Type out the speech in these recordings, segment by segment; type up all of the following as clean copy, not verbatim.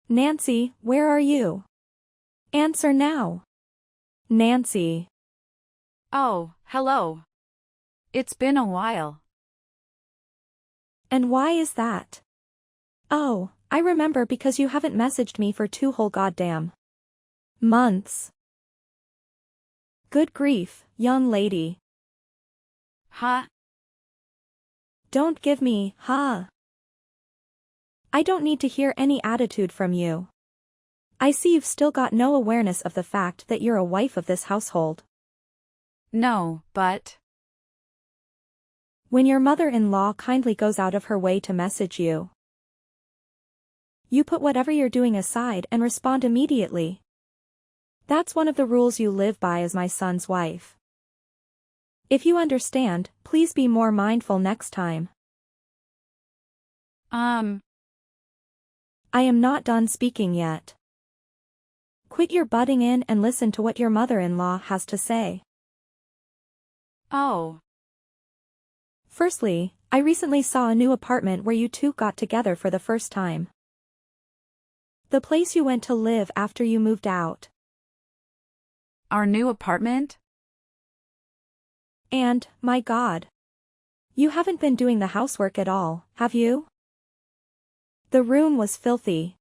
Nancy, where are you? Answer now. Nancy. Oh, hello. It's been a while. And why is that? Oh, I remember because you haven't messaged me for 2 whole goddamn months. Good grief, young lady. Huh? Don't give me, huh? I don't need to hear any attitude from you. I see you've still got no awareness of the fact that you're a wife of this household. No, but... When your mother-in-law kindly goes out of her way to message you, you put whatever you're doing aside and respond immediately. That's one of the rules you live by as my son's wife. If you understand, please be more mindful next time. I am not done speaking yet. Quit your butting in and listen to what your mother-in-law has to say. Oh. Firstly, I recently saw a new apartment where you two got together for the first time. The place you went to live after you moved out. Our new apartment? And, my God. You haven't been doing the housework at all, have you? The room was filthy.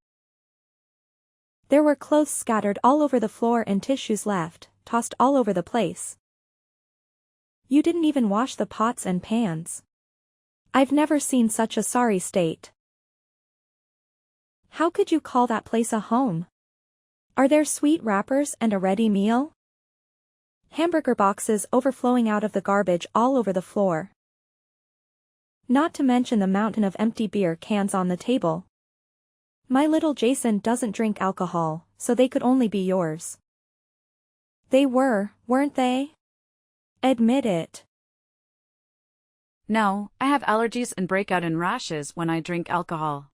There were clothes scattered all over the floor and tissues left, tossed all over the place. You didn't even wash the pots and pans. I've never seen such a sorry state. How could you call that place a home? Are there sweet wrappers and a ready meal? Hamburger boxes overflowing out of the garbage all over the floor. Not to mention the mountain of empty beer cans on the table. My little Jason doesn't drink alcohol, so they could only be yours. They were, weren't they? Admit it. No, I have allergies and break out in rashes when I drink alcohol.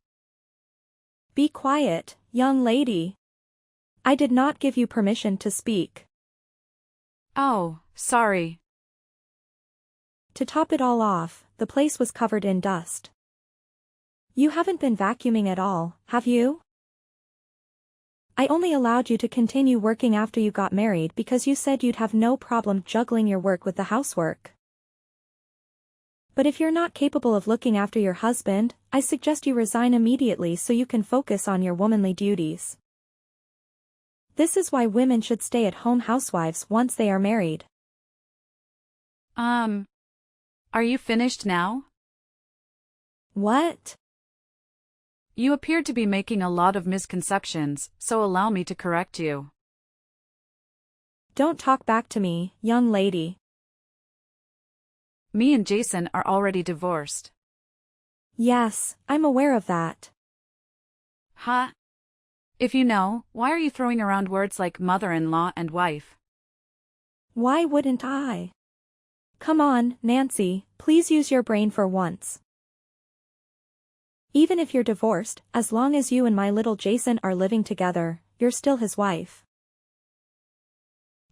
Be quiet, young lady. I did not give you permission to speak. Oh, sorry. To top it all off, the place was covered in dust. You haven't been vacuuming at all, have you? I only allowed you to continue working after you got married because you said you'd have no problem juggling your work with the housework. But if you're not capable of looking after your husband, I suggest you resign immediately so you can focus on your womanly duties. This is why women should stay at home housewives once they are married. Are you finished now? What? You appear to be making a lot of misconceptions, so allow me to correct you. Don't talk back to me, young lady. Me and Jason are already divorced. Yes, I'm aware of that. Huh? If you know, why are you throwing around words like mother-in-law and wife? Why wouldn't I? Come on, Nancy, please use your brain for once. Even if you're divorced, as long as you and my little Jason are living together, you're still his wife.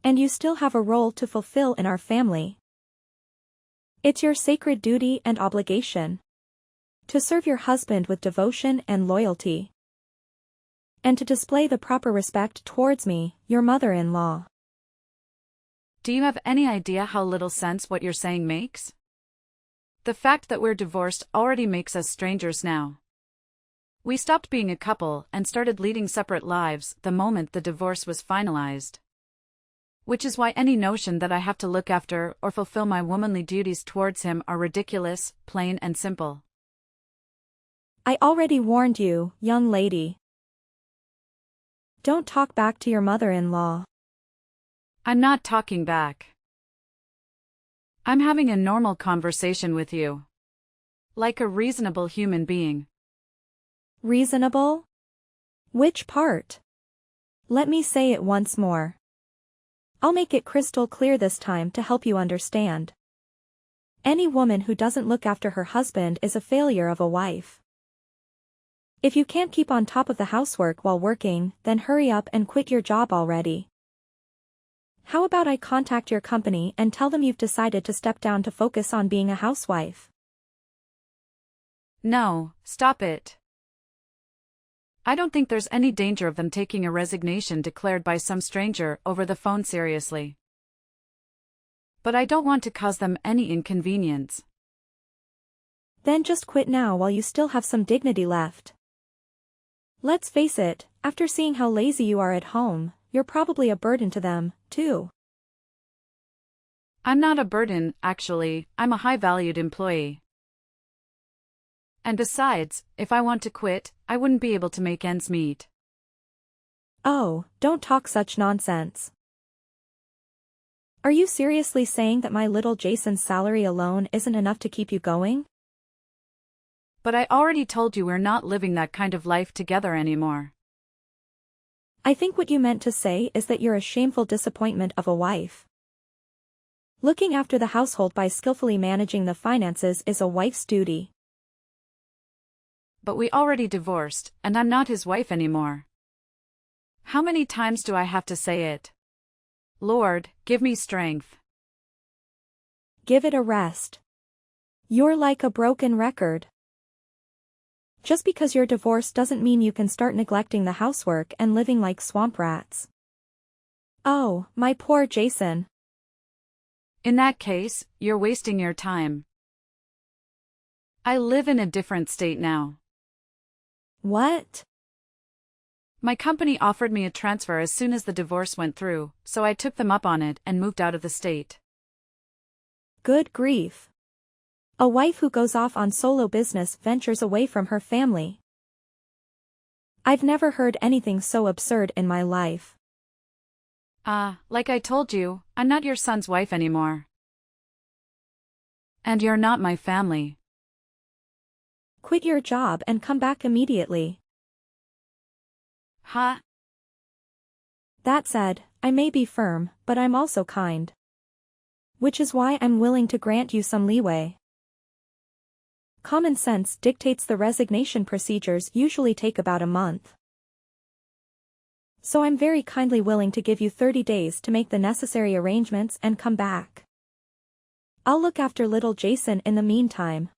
And you still have a role to fulfill in our family. It's your sacred duty and obligation to serve your husband with devotion and loyalty, and to display the proper respect towards me, your mother-in-law. Do you have any idea how little sense what you're saying makes? The fact that we're divorced already makes us strangers now. We stopped being a couple and started leading separate lives the moment the divorce was finalized. Which is why any notion that I have to look after or fulfill my womanly duties towards him are ridiculous, plain and simple. I already warned you, young lady. Don't talk back to your mother-in-law. I'm not talking back. I'm having a normal conversation with you. Like a reasonable human being. Reasonable? Which part? Let me say it once more. I'll make it crystal clear this time to help you understand. Any woman who doesn't look after her husband is a failure of a wife. If you can't keep on top of the housework while working, then hurry up and quit your job already. How about I contact your company and tell them you've decided to step down to focus on being a housewife? No, stop it. I don't think there's any danger of them taking a resignation declared by some stranger over the phone seriously. But I don't want to cause them any inconvenience. Then just quit now while you still have some dignity left. Let's face it, after seeing how lazy you are at home, you're probably a burden to them, too. I'm not a burden, actually, I'm a high-valued employee. And besides, if I want to quit, I wouldn't be able to make ends meet. Oh, don't talk such nonsense. Are you seriously saying that my little Jason's salary alone isn't enough to keep you going? But I already told you we're not living that kind of life together anymore. I think what you meant to say is that you're a shameful disappointment of a wife. Looking after the household by skillfully managing the finances is a wife's duty. But we already divorced, and I'm not his wife anymore. How many times do I have to say it? Lord, give me strength. Give it a rest. You're like a broken record. Just because you're divorced doesn't mean you can start neglecting the housework and living like swamp rats. Oh, my poor Jason. In that case, you're wasting your time. I live in a different state now. What? My company offered me a transfer as soon as the divorce went through, so I took them up on it and moved out of the state. Good grief. A wife who goes off on solo business ventures away from her family. I've never heard anything so absurd in my life. Like I told you, I'm not your son's wife anymore. And you're not my family. Quit your job and come back immediately. Huh? That said, I may be firm, but I'm also kind. Which is why I'm willing to grant you some leeway. Common sense dictates the resignation procedures usually take about a month. So I'm very kindly willing to give you 30 days to make the necessary arrangements and come back. I'll look after little Jason in the meantime.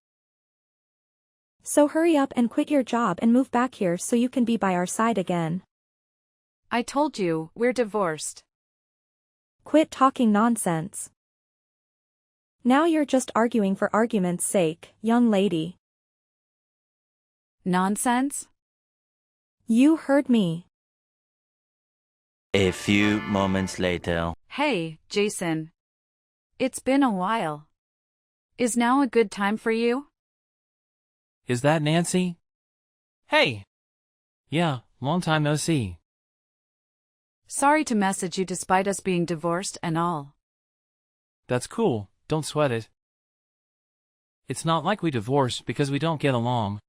So hurry up and quit your job and move back here so you can be by our side again. I told you, we're divorced. Quit talking nonsense. Now you're just arguing for argument's sake, young lady. Nonsense? You heard me. A few moments later. Hey, Jason. It's been a while. Is now a good time for you? Is that Nancy? Hey! Yeah, long time no see. Sorry to message you despite us being divorced and all. That's cool, don't sweat it. It's not like we divorced because we don't get along.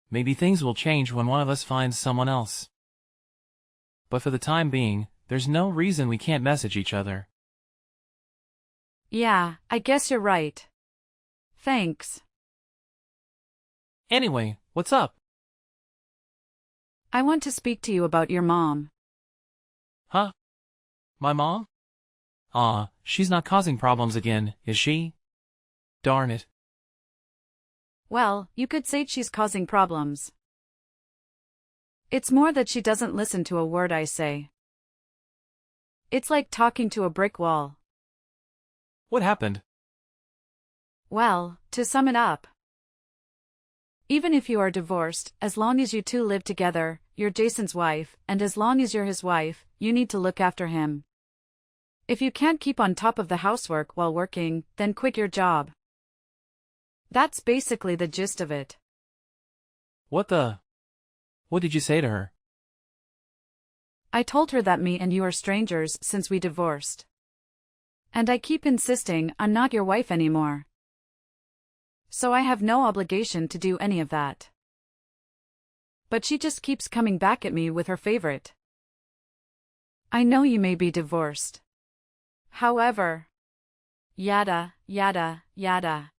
Maybe things will change when one of us finds someone else. But for the time being, there's no reason we can't message each other. Yeah, I guess you're right. Thanks. Anyway, what's up? I want to speak to you about your mom. Huh? My mom? She's not causing problems again, is she? Darn it. Well, you could say she's causing problems. It's more that she doesn't listen to a word I say. It's like talking to a brick wall. What happened? Well, to sum it up. Even if you are divorced, as long as you two live together, you're Jason's wife, and as long as you're his wife, you need to look after him. If you can't keep on top of the housework while working, then quit your job. That's basically the gist of it. What did you say to her? I told her that me and you are strangers since we divorced. And I keep insisting I'm not your wife anymore. So I have no obligation to do any of that. But she just keeps coming back at me with her favorite. I know you may be divorced. However, yada, yada, yada.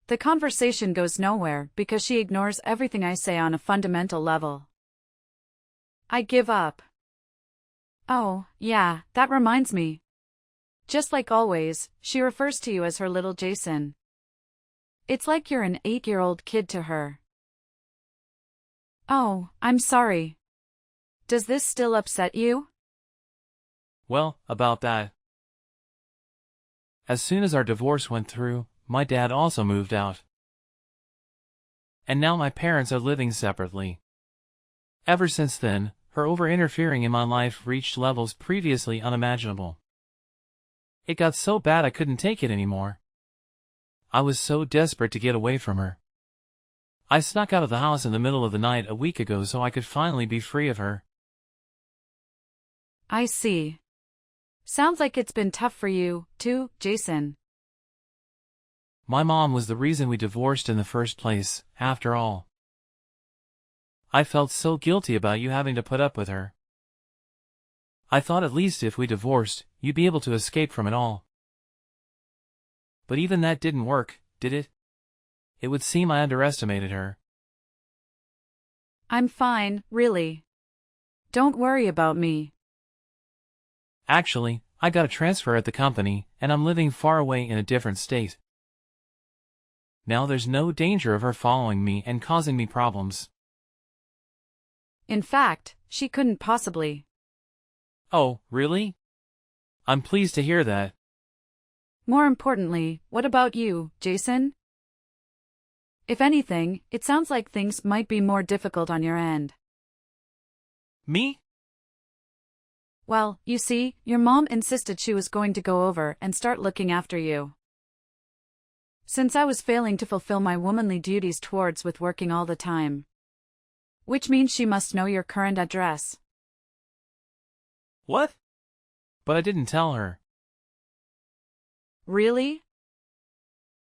The conversation goes nowhere because she ignores everything I say on a fundamental level. I give up. Oh, yeah, that reminds me. Just like always, she refers to you as her little Jason. It's like you're an 8-year-old kid to her. Oh, I'm sorry. Does this still upset you? Well, about that. As soon as our divorce went through, my dad also moved out. And now my parents are living separately. Ever since then, her over-interfering in my life reached levels previously unimaginable. It got so bad I couldn't take it anymore. I was so desperate to get away from her. I snuck out of the house in the middle of the night a week ago so I could finally be free of her. I see. Sounds like it's been tough for you, too, Jason. My mom was the reason we divorced in the first place, after all. I felt so guilty about you having to put up with her. I thought at least if we divorced, you'd be able to escape from it all. But even that didn't work, did it? It would seem I underestimated her. I'm fine, really. Don't worry about me. Actually, I got a transfer at the company, and I'm living far away in a different state. Now there's no danger of her following me and causing me problems. In fact, she couldn't possibly. Oh, really? I'm pleased to hear that. More importantly, what about you, Jason? If anything, it sounds like things might be more difficult on your end. Me? Well, you see, your mom insisted she was going to go over and start looking after you. Since I was failing to fulfill my womanly duties towards with working all the time. Which means she must know your current address. What? But I didn't tell her. Really?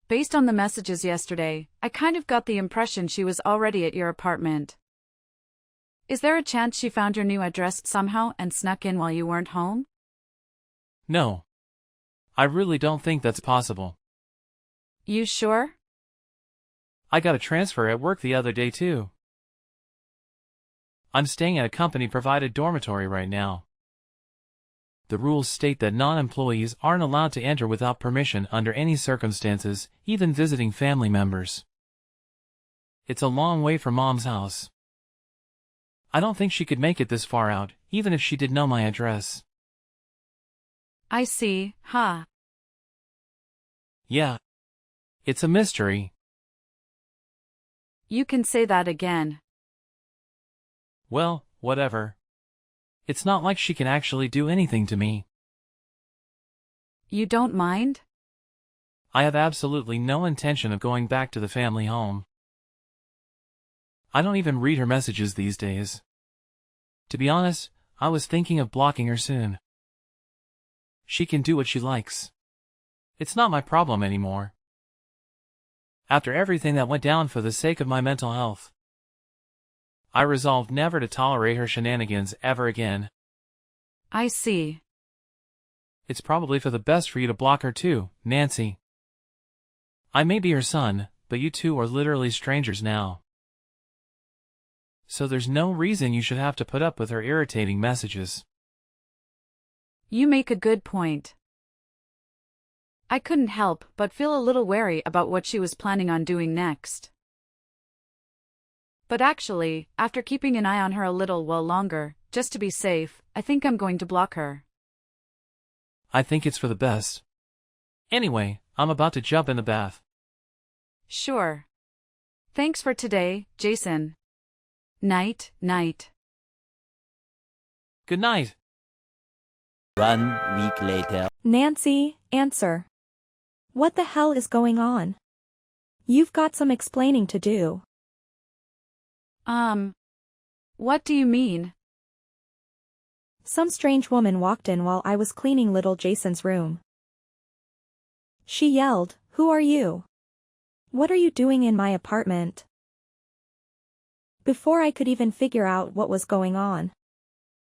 Based on the messages yesterday, I kind of got the impression she was already at your apartment. Is there a chance she found your new address somehow and snuck in while you weren't home? No. I really don't think that's possible. You sure? I got a transfer at work the other day too. I'm staying at a company-provided dormitory right now. The rules state that non-employees aren't allowed to enter without permission under any circumstances, even visiting family members. It's a long way from Mom's house. I don't think she could make it this far out, even if she did know my address. I see, huh? Yeah. It's a mystery. You can say that again. Well, whatever. It's not like she can actually do anything to me. You don't mind? I have absolutely no intention of going back to the family home. I don't even read her messages these days. To be honest, I was thinking of blocking her soon. She can do what she likes. It's not my problem anymore. After everything that went down for the sake of my mental health, I resolved never to tolerate her shenanigans ever again. I see. It's probably for the best for you to block her too, Nancy. I may be her son, but you two are literally strangers now. So there's no reason you should have to put up with her irritating messages. You make a good point. I couldn't help but feel a little wary about what she was planning on doing next. But actually, after keeping an eye on her a little while longer, just to be safe, I think I'm going to block her. I think it's for the best. Anyway, I'm about to jump in the bath. Sure. Thanks for today, Jason. Night, night. Good night. 1 week later. Nancy, answer. What the hell is going on? You've got some explaining to do. What do you mean? Some strange woman walked in while I was cleaning little Jason's room. She yelled, "Who are you? What are you doing in my apartment?" Before I could even figure out what was going on,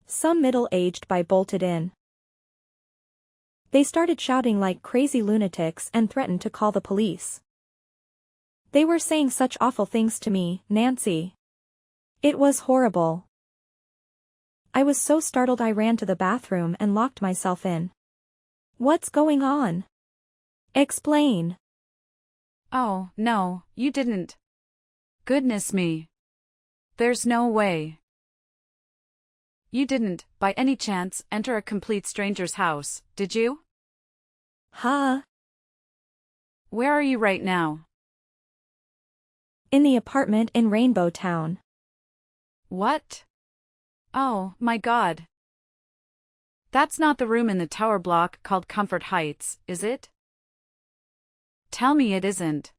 some middle-aged guy bolted in. They started shouting like crazy lunatics and threatened to call the police. They were saying such awful things to me, Nancy. It was horrible. I was so startled I ran to the bathroom and locked myself in. What's going on? Explain. Oh, no, you didn't. Goodness me. There's no way. You didn't, by any chance, enter a complete stranger's house, did you? Huh? Where are you right now? In the apartment in Rainbow Town. What? Oh, my God. That's not the room in the tower block called Comfort Heights, is it? Tell me it isn't.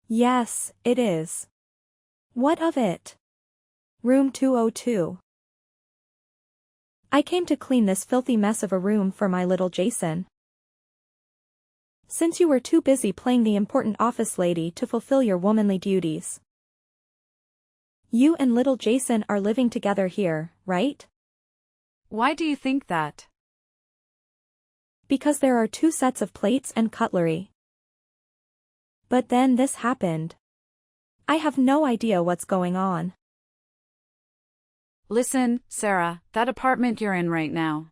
Yes, it is. What of it? Room 202. I came to clean this filthy mess of a room for my little Jason. Since you were too busy playing the important office lady to fulfill your womanly duties. You and little Jason are living together here, right? Why do you think that? Because there are 2 sets of plates and cutlery. But then this happened. I have no idea what's going on. Listen, Sarah, that apartment you're in right now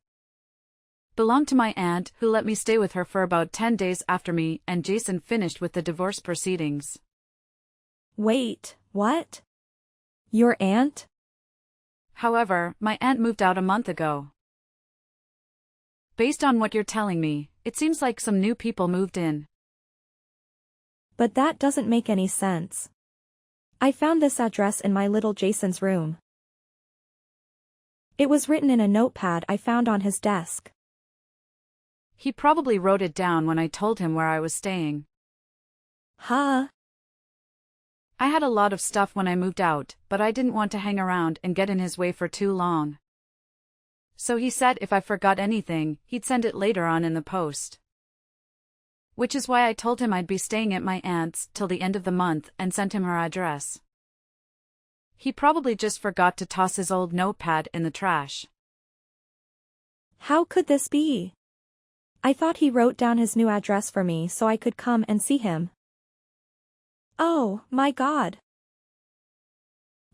belonged to my aunt, who let me stay with her for about 10 days after me and Jason finished with the divorce proceedings. Wait, what? Your aunt? However, my aunt moved out a month ago. Based on what you're telling me, it seems like some new people moved in. But that doesn't make any sense. I found this address in my little Jason's room. It was written in a notepad I found on his desk. He probably wrote it down when I told him where I was staying. Huh? I had a lot of stuff when I moved out, but I didn't want to hang around and get in his way for too long. So he said if I forgot anything, he'd send it later on in the post. Which is why I told him I'd be staying at my aunt's till the end of the month and sent him her address. He probably just forgot to toss his old notepad in the trash. How could this be? I thought he wrote down his new address for me so I could come and see him. Oh, my God.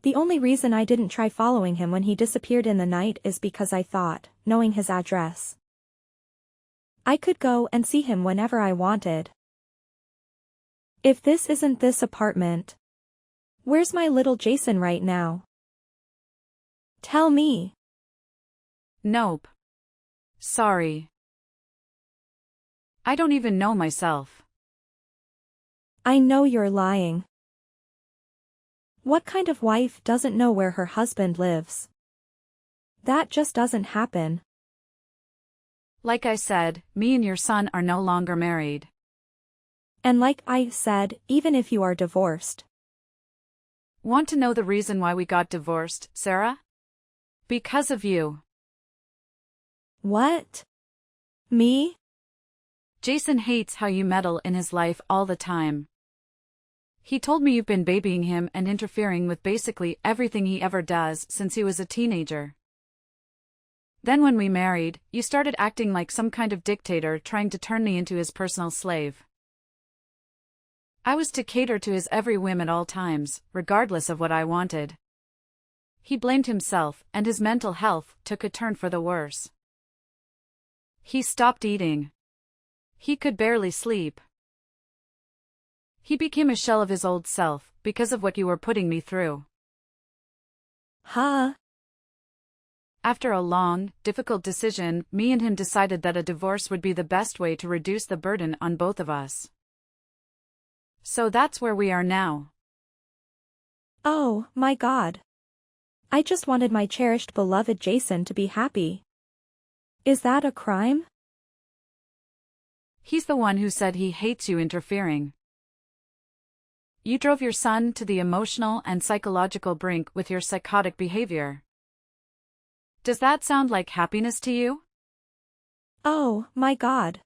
The only reason I didn't try following him when he disappeared in the night is because I thought, knowing his address, I could go and see him whenever I wanted. If this isn't this apartment, where's my little Jason right now? Tell me. Nope. Sorry. I don't even know myself. I know you're lying. What kind of wife doesn't know where her husband lives? That just doesn't happen. Like I said, me and your son are no longer married. And like I said, even if you are divorced. Want to know the reason why we got divorced, Sarah? Because of you. What? Me? Jason hates how you meddle in his life all the time. He told me you've been babying him and interfering with basically everything he ever does since he was a teenager. Then when we married, you started acting like some kind of dictator trying to turn me into his personal slave. I was to cater to his every whim at all times, regardless of what I wanted. He blamed himself, and his mental health took a turn for the worse. He stopped eating. He could barely sleep. He became a shell of his old self, because of what you were putting me through. Huh? After a long, difficult decision, me and him decided that a divorce would be the best way to reduce the burden on both of us. So that's where we are now. Oh, my God. I just wanted my cherished beloved Jason to be happy. Is that a crime? He's the one who said he hates you interfering. You drove your son to the emotional and psychological brink with your psychotic behavior. Does that sound like happiness to you? Oh, my God.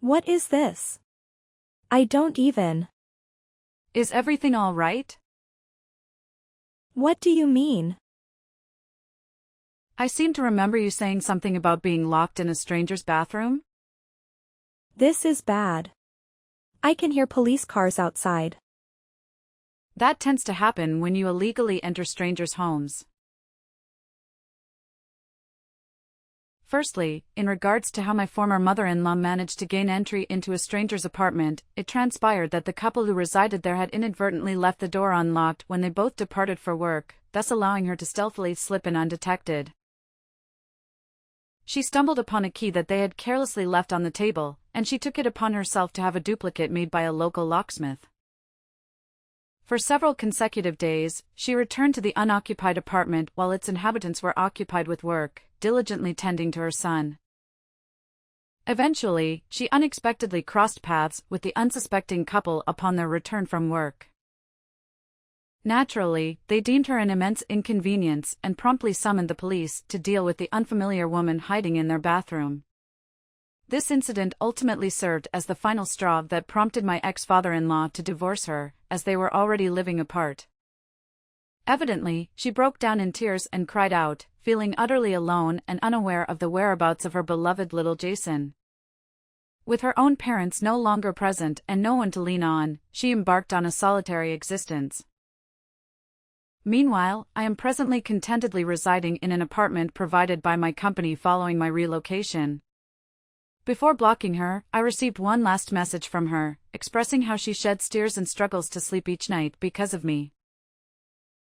What is this? I don't even. Is everything all right? What do you mean? I seem to remember you saying something about being locked in a stranger's bathroom. This is bad. I can hear police cars outside. That tends to happen when you illegally enter strangers' homes. Firstly, in regards to how my former mother-in-law managed to gain entry into a stranger's apartment, it transpired that the couple who resided there had inadvertently left the door unlocked when they both departed for work, thus allowing her to stealthily slip in undetected. She stumbled upon a key that they had carelessly left on the table, and she took it upon herself to have a duplicate made by a local locksmith. For several consecutive days, she returned to the unoccupied apartment while its inhabitants were occupied with work, diligently tending to her son. Eventually, she unexpectedly crossed paths with the unsuspecting couple upon their return from work. Naturally, they deemed her an immense inconvenience and promptly summoned the police to deal with the unfamiliar woman hiding in their bathroom. This incident ultimately served as the final straw that prompted my ex-father-in-law to divorce her, as they were already living apart. Evidently, she broke down in tears and cried out, feeling utterly alone and unaware of the whereabouts of her beloved little Jason. With her own parents no longer present and no one to lean on, she embarked on a solitary existence. Meanwhile, I am presently contentedly residing in an apartment provided by my company following my relocation. Before blocking her, I received one last message from her, expressing how she sheds tears and struggles to sleep each night because of me.